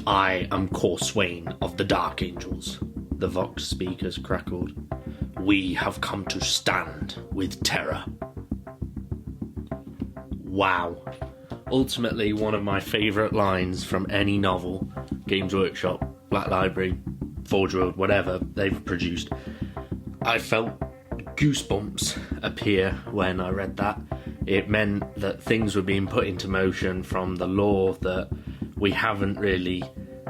I am Corswain of the Dark Angels, the Vox speakers crackled. We have come to stand with terror. Wow. Ultimately, one of my favourite lines from any novel, Games Workshop, Black Library, Forge World, whatever they've produced. I felt goosebumps appear when I read that. It meant that things were being put into motion from the lore that we haven't really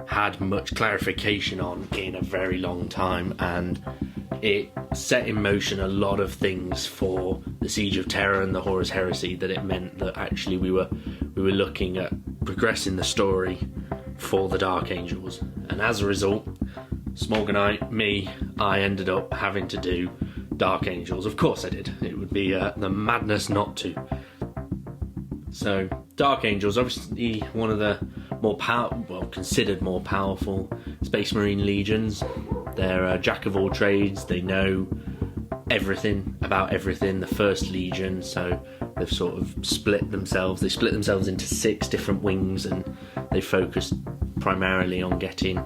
had much clarification on in a very long time, and it set in motion a lot of things for the Siege of Terror and the Horus Heresy, that it meant that actually we were looking at progressing the story for the Dark Angels. And as a result, Smorgonite, I ended up having to do Dark Angels. Of course I did. It would be the madness not to. So, Dark Angels, obviously one of the considered more powerful Space Marine legions. They're a jack of all trades. They know everything about everything. The First Legion, so they've sort of split themselves. They split themselves into 6 different wings, and they focus primarily on getting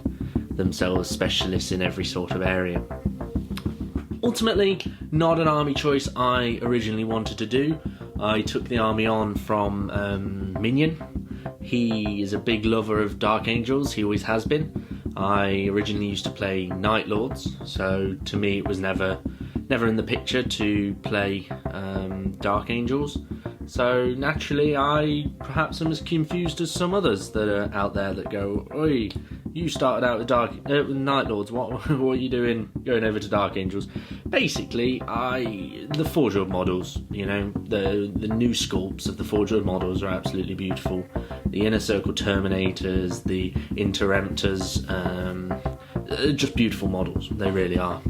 themselves specialists in every sort of area. Ultimately, not an army choice I originally wanted to do. I took the army on from Minion. He is a big lover of Dark Angels, he always has been. I originally used to play Night Lords, so to me it was never in the picture to play Dark Angels. So naturally I perhaps am as confused as some others that are out there that go, "Oi, you started out with Night Lords, what are you doing going over to Dark Angels?" Basically, the Forge World models, the new sculpts of the Forge World models are absolutely beautiful. The Inner Circle Terminators, the Interemptors, just beautiful models, they really are.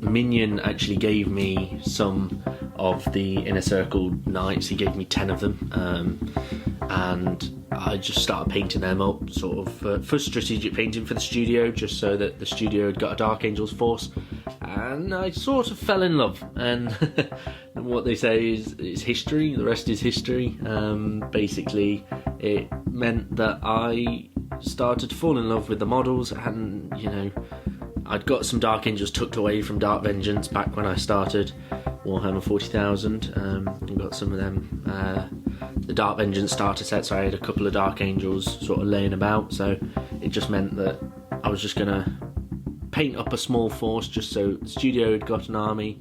Minion actually gave me some of the Inner Circle Knights. He gave me 10 of them, and I just started painting them up sort of for strategic painting for the studio, just so that the studio had got a Dark Angels force, and I sort of fell in love. And what they say is history, the rest is history. Basically it meant that I started to fall in love with the models, and I'd got some Dark Angels tucked away from Dark Vengeance back when I started Warhammer 40,000. I got some of them, the Dark Vengeance starter set, so I had a couple of Dark Angels sort of laying about, so it just meant that I was just going to paint up a small force just so the studio had got an army.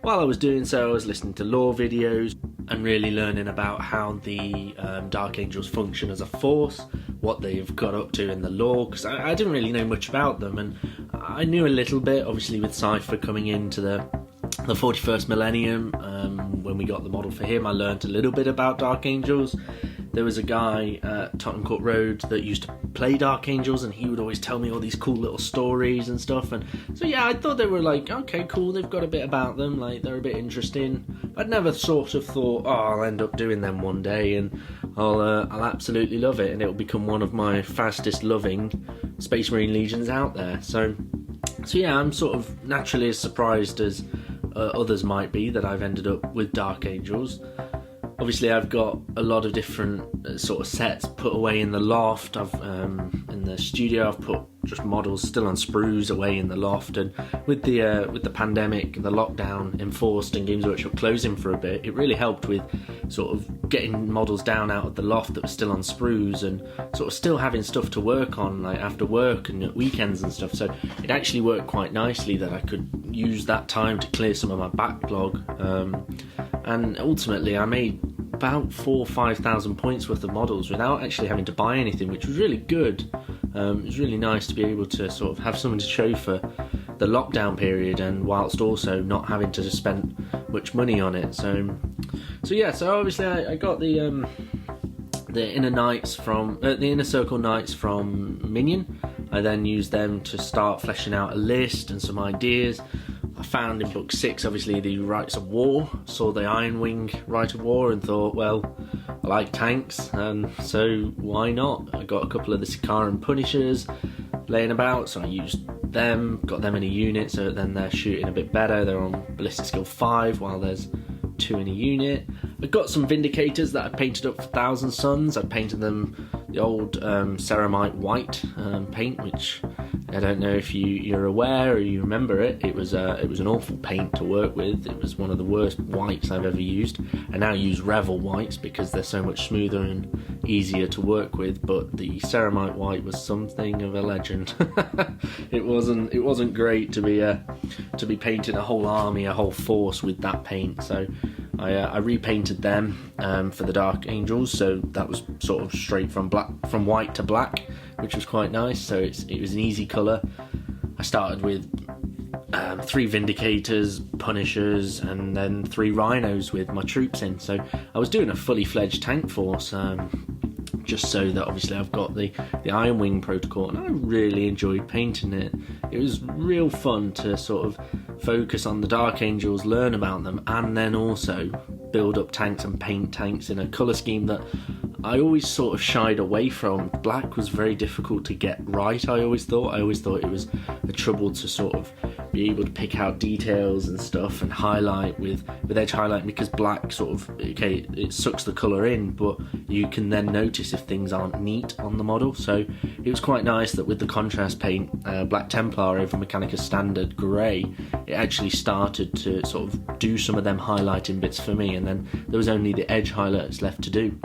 While I was doing so, I was listening to lore videos and really learning about how the Dark Angels function as a force, what they've got up to in the lore, because I didn't really know much about them, and I knew a little bit, obviously, with Cypher coming into the 41st millennium. When we got the model for him, I learned a little bit about Dark Angels. There was a guy at Tottenham Court Road that used to play Dark Angels, and he would always tell me all these cool little stories and stuff. And so yeah, I thought they were like, okay, cool, they've got a bit about them, like they're a bit interesting. I'd never sort of thought, I'll end up doing them one day and I'll absolutely love it, and it'll become one of my fastest loving Space Marine legions out there. So yeah, I'm sort of naturally as surprised as others might be that I've ended up with Dark Angels. Obviously, I've got a lot of different sort of sets put away in the loft. In the studio, I've put just models still on sprues away in the loft. And with the pandemic, the lockdown enforced, and Games Workshop closing for a bit, it really helped with sort of getting models down out of the loft that were still on sprues, and sort of still having stuff to work on, like after work and at weekends and stuff. So it actually worked quite nicely that I could use that time to clear some of my backlog. And ultimately, I made about 4,000 or 5,000 points worth of models without actually having to buy anything, which was really good. It was really nice to be able to sort of have something to show for the lockdown period, and whilst also not having to spend much money on it. So obviously I got the inner knights from the Inner Circle Knights from Minion. I then used them to start fleshing out a list and some ideas. I found in book 6, obviously, the Rites of War, saw the Iron Wing Rite of War, and thought, well, I like tanks, and so why not? I got a couple of the Sicaran Punishers laying about, so I used them, got them in a unit, so then they're shooting a bit better. They're on Ballistic Skill 5, while there's 2 in a unit. I got some Vindicators that I painted up for Thousand Suns. I painted them the old Ceramite white paint, which I don't know if you're aware or you remember it. It was an awful paint to work with. It was one of the worst whites I've ever used. I now use Revel whites because they're so much smoother and easier to work with. But the Ceramite white was something of a legend. It wasn't great to be painting a whole army, a whole force with that paint. So I repainted them for the Dark Angels, so that was sort of straight from white to black, which was quite nice. So it was an easy colour. I started with 3 Vindicators, Punishers, and then 3 Rhinos with my troops in. So I was doing a fully fledged tank force, just so that obviously I've got the Iron Wing protocol, and I really enjoyed painting it. It was real fun to sort of focus on the Dark Angels, learn about them, and then also build up tanks and paint tanks in a colour scheme that I always sort of shied away from. Black was very difficult to get right, I always thought it was a trouble to sort of be able to pick out details and stuff and highlight with edge highlighting, because black sort of, okay, it sucks the colour in, but you can then notice if things aren't neat on the model. So it was quite nice that with the contrast paint, Black Templar over Mechanicus Standard Grey, it actually started to sort of do some of them highlighting bits for me, and then there was only the edge highlights left to do.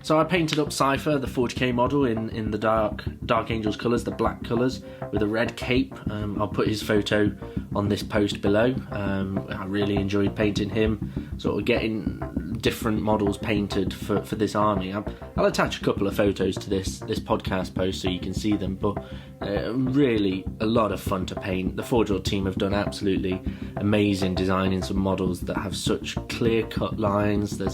So I painted up Cypher, the 40k model, in the Dark Angels colours, the black colours, with a red cape. I'll put his photo on this post below. I really enjoyed painting him, sort of getting different models painted for this army. I'll attach a couple of photos to this podcast post so you can see them, but really a lot of fun to paint. The Forge World team have done absolutely amazing designing some models that have such clear-cut lines. There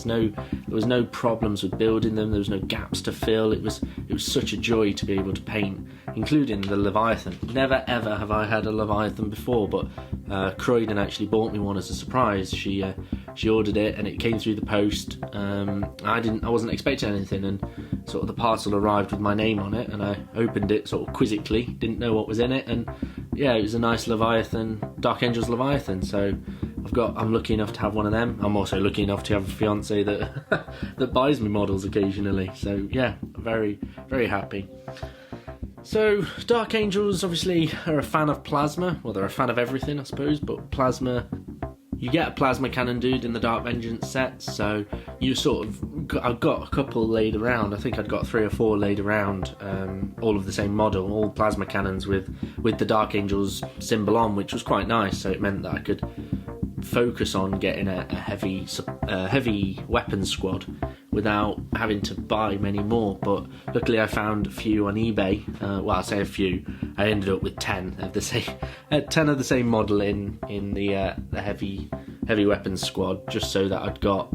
was no problems with building them. There was no gaps to fill. It was such a joy to be able to paint, including the Leviathan. Never ever have I had a Leviathan before, but Croydon actually bought me one as a surprise. She ordered it and it came through the post. I wasn't expecting anything, and sort of the parcel arrived with my name on it, and I opened it sort of quizzically, didn't know what was in it, and yeah, it was a nice Leviathan, Dark Angels Leviathan. So I'm lucky enough to have one of them. I'm also lucky enough to have a fiance that that buys me models occasionally. So yeah, very, very happy. So Dark Angels obviously are a fan of plasma. Well, they're a fan of everything, I suppose, but plasma. You get a plasma cannon dude in the Dark Vengeance set, so you sort of... I've got a couple laid around. I think I'd got 3 or 4 laid around, all of the same model, all plasma cannons with the Dark Angels symbol on, which was quite nice. So it meant that I could focus on getting a heavy weapons squad without having to buy many more. But luckily I found a few on eBay. Well, I say a few. I ended up with 10 of the same model in the heavy weapons squad, just so that I'd got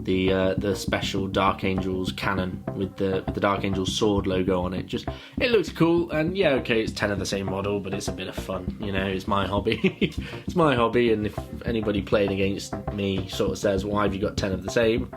the special Dark Angels cannon with the Dark Angels sword logo on it. Just, it looks cool, and yeah, okay, it's 10 of the same model, but it's a bit of fun, you know. It's my hobby. It's my hobby, and if anybody playing against me sort of says, why have you got 10 of the same,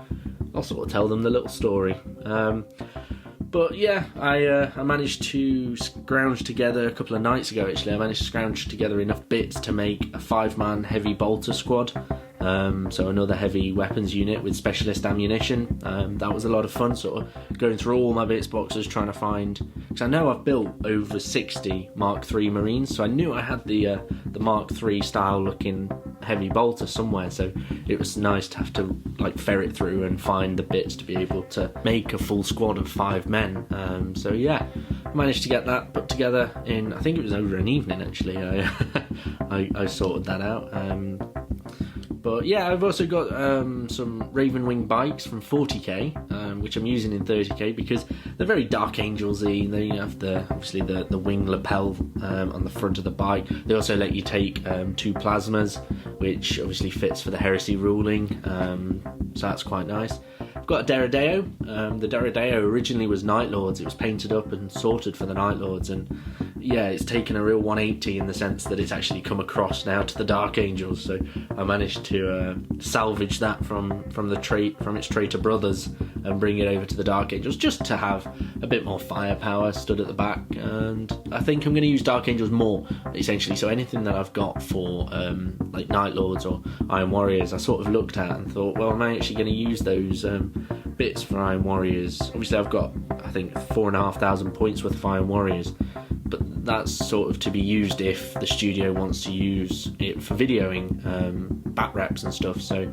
I'll sort of tell them the little story. But yeah, I managed to scrounge together a couple of nights ago, actually. I managed to scrounge together enough bits to make a 5-man heavy bolter squad. So another heavy weapons unit with specialist ammunition. That was a lot of fun, sort of going through all my bits boxes trying to find, because I know I've built over 60 Mark III Marines, so I knew I had the Mark III style looking heavy bolter somewhere, so it was nice to have to like ferret through and find the bits to be able to make a full squad of 5 men. So yeah, managed to get that put together in, I think it was over an evening actually. I sorted that out. But yeah, I've also got some Ravenwing bikes from 40k, which I'm using in 30k because they're very Dark Angels-y. They have obviously the wing lapel on the front of the bike. They also let you take 2 plasmas, which obviously fits for the heresy ruling, so that's quite nice. I've got a Deredeo. The Deredeo originally was Night Lords. It was painted up and sorted for the Night Lords, and yeah, it's taken a real 180 in the sense that it's actually come across now to the Dark Angels. So I managed to salvage that from its traitor brothers and bring it over to the Dark Angels, just to have a bit more firepower stood at the back. And I think I'm going to use Dark Angels more, essentially. So anything that I've got for like Night Lords or Iron Warriors, I sort of looked at and thought, well, am I actually going to use those bits for Iron Warriors? Obviously I've got, I think, 4,500 points worth of Iron Warriors, but that's sort of to be used if the studio wants to use it for videoing bat reps and stuff. So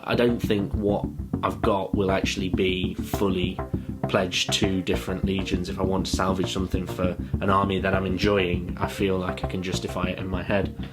I don't think what I've got will actually be fully pledged to different legions. If I want to salvage something for an army that I'm enjoying, I feel like I can justify it in my head.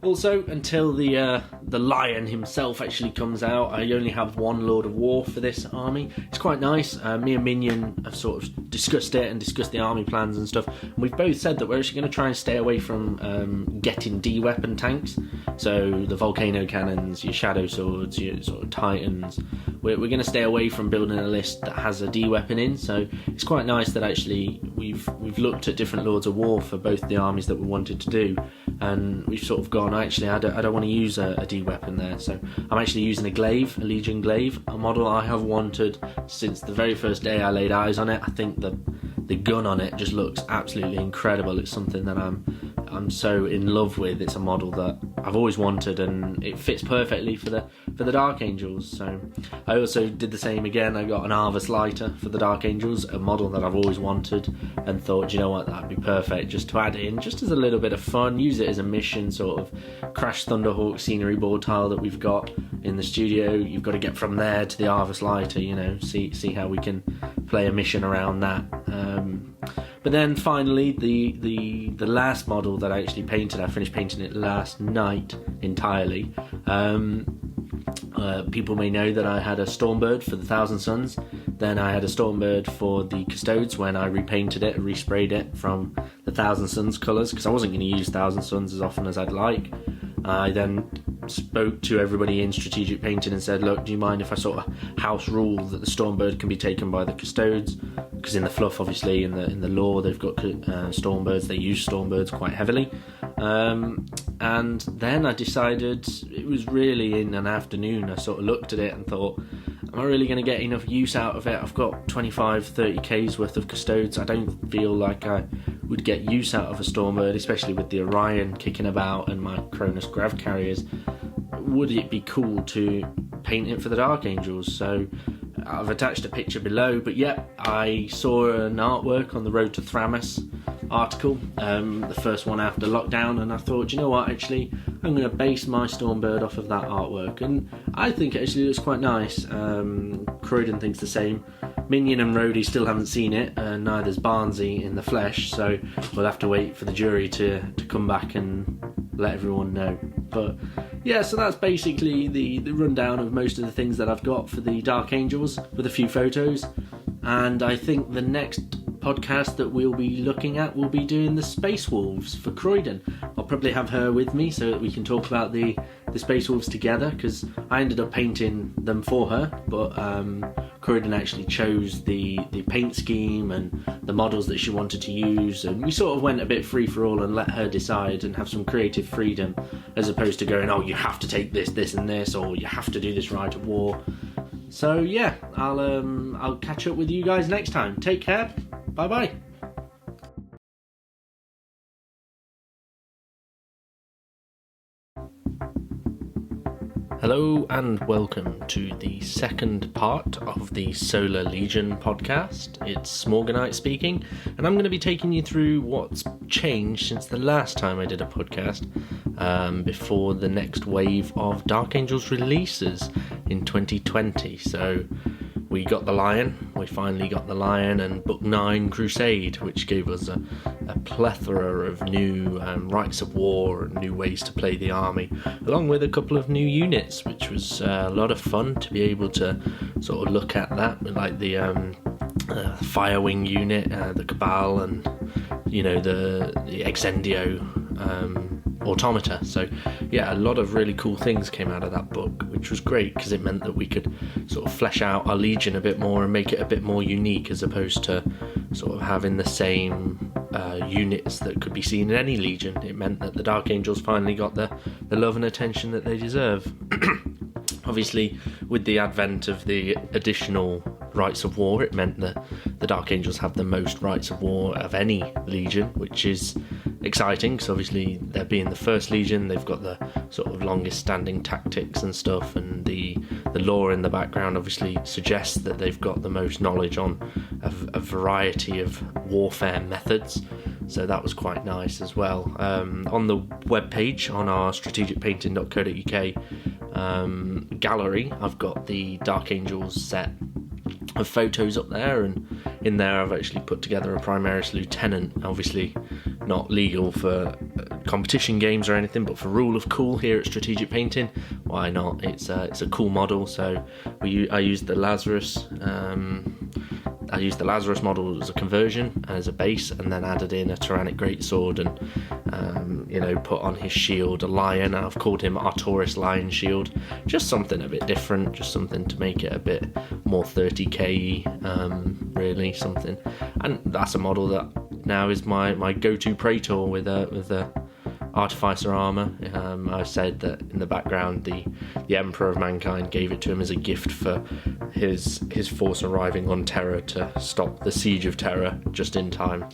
Also, until the Lion himself actually comes out, I only have one Lord of War for this army. It's quite nice. Me and Minion have sort of discussed it and discussed the army plans and stuff, and we've both said that we're actually going to try and stay away from getting D-weapon tanks. So the Volcano Cannons, your Shadow Swords, your sort of Titans. We're going to stay away from building a list that has a D-weapon in. So it's quite nice that actually we've looked at different Lords of War for both the armies that we wanted to do, and we've sort of gone, actually, I don't want to use a D-weapon there. So I'm actually using a Glaive, a Legion Glaive, a model I have wanted since the very first day I laid eyes on it. I think the gun on it just looks absolutely incredible. It's something that I'm so in love with. It's a model that I've always wanted, and it fits perfectly for the Dark Angels. So I also did the same again. I got an Arvus Lighter for the Dark Angels, a model that I've always wanted, and thought, you know what, that'd be perfect just to add in, just as a little bit of fun, use it as a mission, sort of Crash Thunderhawk scenery board tile that we've got in the studio. You've got to get from there to the Arvus Lighter, you know, see how we can play a mission around that. But then finally, the last model that I actually painted, I finished painting it last night entirely. People may know that I had a Stormbird for the Thousand Suns. Then I had a Stormbird for the Custodes when I repainted it and resprayed it from the Thousand Suns colours, because I wasn't going to use Thousand Suns as often as I'd like. I then spoke to everybody in Strategic Painting and said, look, do you mind if I sort of house rule that the Stormbird can be taken by the Custodes? Because in the fluff, obviously, in the lore, they've got Stormbirds. They use Stormbirds quite heavily. And then I decided, it was really in an afternoon, I sort of looked at it and thought, am I really going to get enough use out of it? I've got 25-30k's worth of Custodes. I don't feel like I would get use out of a Stormbird, especially with the Orion kicking about and my Cronus Grav Carriers. Would it be cool to paint it for the Dark Angels? So I've attached a picture below, but yeah, I saw an artwork on the Road to Thramas article, the first one after lockdown, and I thought, you know what, actually I'm going to base my Stormbird off of that artwork, and I think it actually looks quite nice. Croydon thinks the same. Minion and Rhodey still haven't seen it, and neither's Barnsey in the flesh, so we'll have to wait for the jury to come back and let everyone know. But yeah, so that's basically the rundown of most of the things that I've got for the Dark Angels, with a few photos. And I think the next podcast that we'll be looking at will be doing the Space Wolves for Croydon. I'll probably have her with me so that we can talk about the Space Wolves together, because I ended up painting them for her, but Croydon actually chose the paint scheme and the models that she wanted to use, and we sort of went a bit free for all and let her decide and have some creative freedom, as opposed to going, oh, you have to take this and this, or you have to do this Rite of War. So yeah, I'll catch up with you guys next time. Take care. Bye bye. Hello and welcome to the second part of the Solar Legion podcast. It's Smorganite speaking, and I'm going to be taking you through what's changed since the last time I did a podcast, before the next wave of Dark Angels releases in 2020. So we got the Lion, we finally got the Lion, and Book 9 Crusade, which gave us a plethora of new rites of war and new ways to play the army, along with a couple of new units, which was a lot of fun to be able to sort of look at that, like the Firewing unit, the Cabal, and you know the Exendio Automata. So yeah, a lot of really cool things came out of that book, which was great because it meant that we could sort of flesh out our Legion a bit more and make it a bit more unique, as opposed to sort of having the same units that could be seen in any Legion. It meant that the Dark Angels finally got the love and attention that they deserve. Obviously, with the advent of the additional Rights of War, it meant that the Dark Angels have the most Rights of War of any Legion, which is exciting because obviously they're being the first Legion, they've got the sort of longest standing tactics and stuff, and the lore in the background obviously suggests that they've got the most knowledge on a variety of warfare methods. So that was quite nice as well. On the webpage, on our strategicpainting.co.uk gallery, I've got the Dark Angels set of photos up there, and in there I've actually put together a Primaris Lieutenant, obviously not legal for competition games or anything, but for Rule of Cool here at Strategic Painting, why not? It's a cool model. So I used the Lazarus model as a conversion, as a base, and then added in a Tyrannic Greatsword and put on his shield a lion. I've called him Artoris Lion Shield, just something a bit different, just something to make it a bit more 30k really something. And that's a model that now is my go-to Praetor with the Artificer armor. I said that in the background the Emperor of Mankind gave it to him as a gift for his force arriving on Terra to stop the siege of Terra just in time.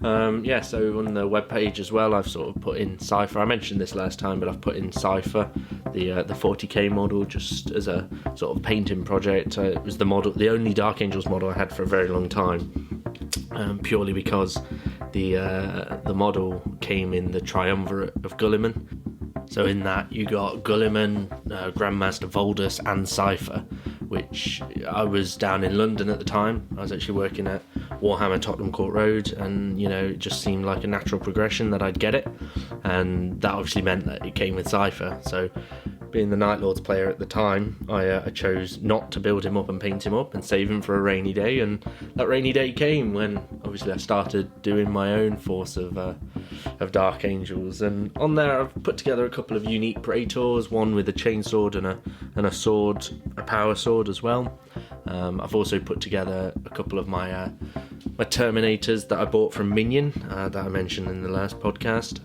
So on the webpage as well, I've sort of put in Cypher. I mentioned this last time, but I've put in Cypher, the 40k model, just as a sort of painting project. It was the only Dark Angels model I had for a very long time, purely because the model came in the Triumvirate of Guilliman. So in that you got Guilliman, Grandmaster Voldus and Cypher, which I was down in London at the time. I was actually working at Warhammer Tottenham Court Road, and it just seemed like a natural progression that I'd get it, and that obviously meant that it came with Cypher. So being the Night Lords player at the time, I chose not to build him up and paint him up and save him for a rainy day, and that rainy day came when obviously I started doing my own force of Dark Angels. And on there I've put together a couple of unique Praetors, one with a chainsword and a sword, a power sword as well. I've also put together a couple of my Terminators that I bought from Minion, that I mentioned in the last podcast.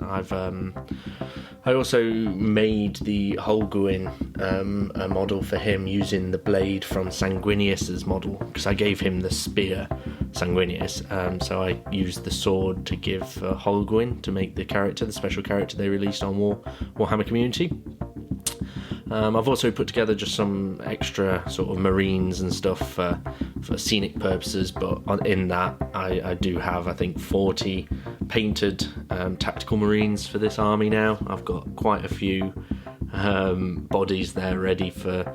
I also made the Holguin a model for him using the blade from Sanguinius's model, because I gave him the spear Sanguinius, so I used the sword to give Holguin to make the special character they released on Warhammer Community. I've also put together just some extra sort of marines and stuff for scenic purposes, but in that I do have, I think, 40 painted tactical marines for this army now. I've got quite a few bodies there ready for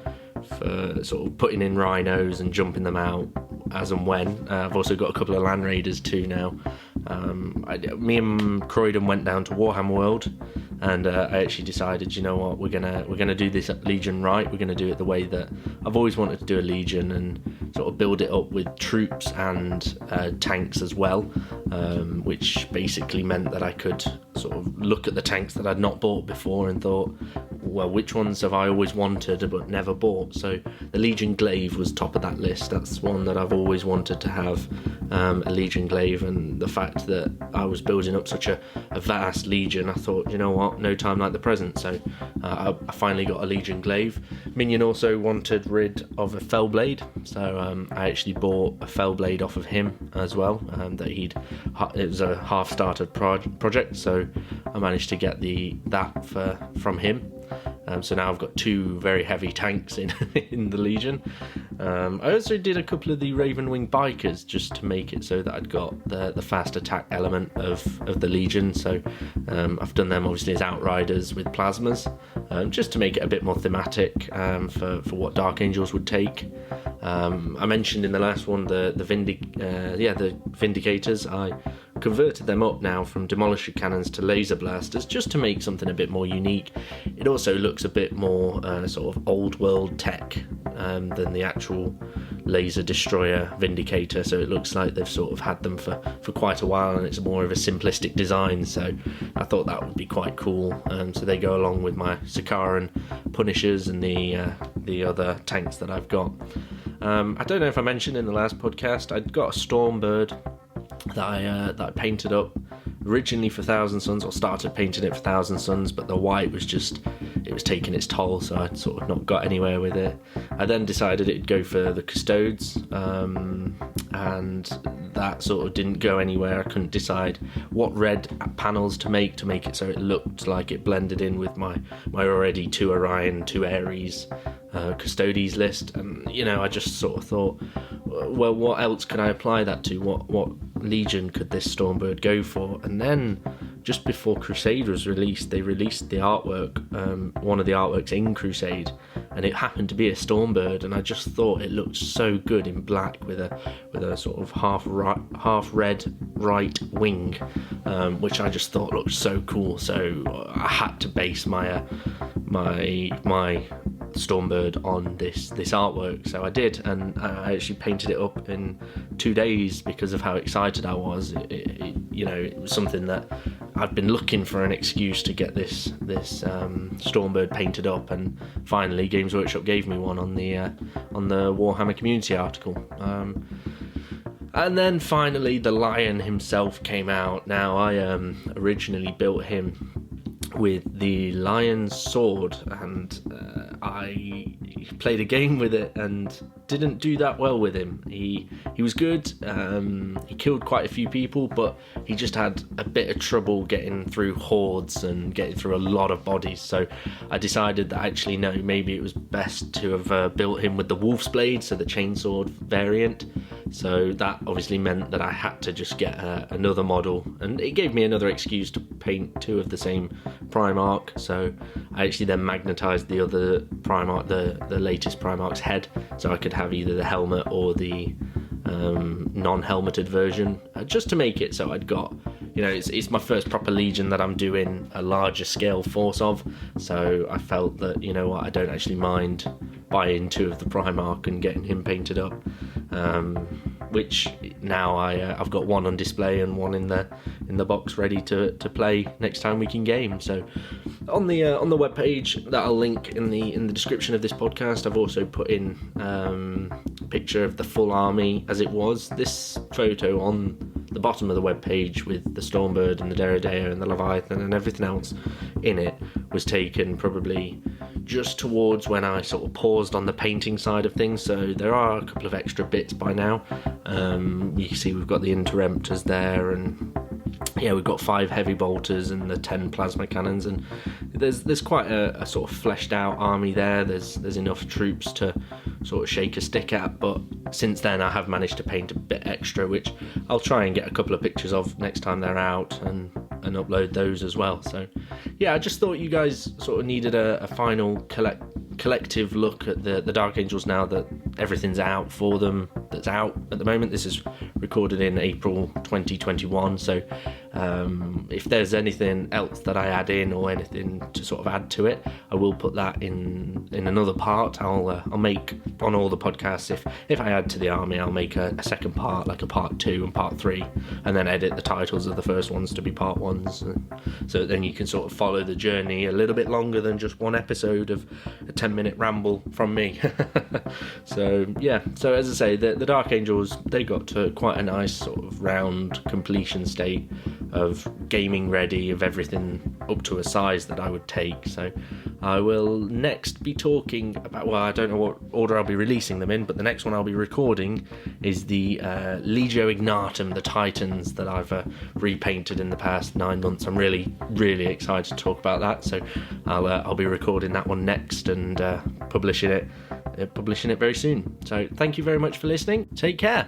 sort of putting in rhinos and jumping them out as and when. I've also got a couple of land raiders too now. Me and Croydon went down to Warhammer World, and I actually decided, you know what, we're gonna do this Legion right. We're gonna do it the way that I've always wanted to do a Legion, and sort of build it up with troops and tanks as well, which basically meant that I could sort of look at the tanks that I'd not bought before and thought, well, which ones have I always wanted but never bought? So the Legion Glaive was top of that list. That's one that I've always wanted to have, a Legion Glaive, and the fact that I was building up such a vast Legion, I thought, you know what, no time like the present. So I finally got a Legion Glaive. Minion also wanted rid of a Fellblade, so I actually bought a Fellblade off of him as well. It was a half-started project, so I managed to get that from him. So now I've got two very heavy tanks in the Legion. I also did a couple of the Ravenwing Bikers just to make it so that I'd got the fast attack element of the Legion. So I've done them obviously as outriders with plasmas, just to make it a bit more thematic for what Dark Angels would take. I mentioned in the last one the Vindicators. I converted them up now from demolisher cannons to laser blasters just to make something a bit more unique. It also looks a bit more sort of old world tech than the actual laser destroyer Vindicator, so it looks like they've sort of had them for quite a while, and it's more of a simplistic design, so I thought that would be quite cool. So they go along with my Sakaran Punishers and the other tanks that I've got. I don't know if I mentioned in the last podcast, I'd got a Stormbird that I painted up originally for Thousand Suns, or started painting it for Thousand Suns, but the white was taking its toll, so I'd sort of not got anywhere with it. I then decided it'd go for the Custodes, and that sort of didn't go anywhere. I couldn't decide what red panels to make it so it looked like it blended in with my already 2 Orion, 2 Ares Custodes list, and I just sort of thought, well, what else could I apply that to? What Legion could this Stormbird go for? And then just before Crusade was released, they released the artwork, one of the artworks in Crusade, and it happened to be a Stormbird, and I just thought it looked so good in black with a sort of half red right wing, which I just thought looked so cool. So I had to base my Stormbird on this artwork, so I did, and I actually painted it up in 2 days because of how excited I was. It was something that I've been looking for an excuse to get this Stormbird painted up, and finally Games Workshop gave me one on the Warhammer community article. And then finally the Lion himself came out. Now I originally built him with the Lion's sword, and I played a game with it and didn't do that well with him. He was good, he killed quite a few people, but he just had a bit of trouble getting through hordes and getting through a lot of bodies, so I decided that actually no, maybe it was best to have built him with the Wolf's Blade, so the chainsword variant. So that obviously meant that I had to just get another model, and it gave me another excuse to paint 2 of the same Primarch. So I actually then magnetised the other Primarch, the latest Primarch's head, so I could have either the helmet or the non-helmeted version, just to make it so I'd got, it's my first proper Legion that I'm doing a larger scale force of, so I felt that, I don't actually mind buying 2 of the Primarch and getting him painted up, which now I've got one on display and one in the box ready to play next time we can game. So on the webpage that I'll link in the description of this podcast, I've also put in a picture of the full army as it was. This photo on the bottom of the webpage with the Stormbird and the Derridea and the Leviathan and everything else in it was taken probably just towards when I sort of paused on the painting side of things, so there are a couple of extra bits by now. You can see we've got the Interemptors there, and we've got 5 heavy bolters and the 10 plasma cannons, and there's quite a sort of fleshed out army there. There's enough troops to sort of shake a stick at, but since then I have managed to paint a bit extra, which I'll try and get a couple of pictures of next time they're out and upload those as well. So yeah, I just thought you guys sort of needed a final collective look at the Dark Angels now that everything's out for them, that's out at the moment. This is recorded in April 2021, so if there's anything else that I add in or anything to sort of add to it, I will put that in another part. I'll make on all the podcasts, if I add to the army, I'll make a second part, like a part 2 and part 3, and then edit the titles of the first ones to be part 1s, so then you can sort of follow the journey a little bit longer than just one episode of a 10-minute ramble from me. So yeah, so as I say, the Dark Angels, they got to quite a nice sort of round completion state of gaming ready, of everything up to a size that I would take. So I will next be talking about, well, I don't know what order I'll be releasing them in, but the next one I'll be recording is the Legio Ignatum, the Titans that I've repainted in the past 9 months. I'm really, really excited to talk about that, so I'll be recording that one next and publishing it very soon. So thank you very much for listening. Take care.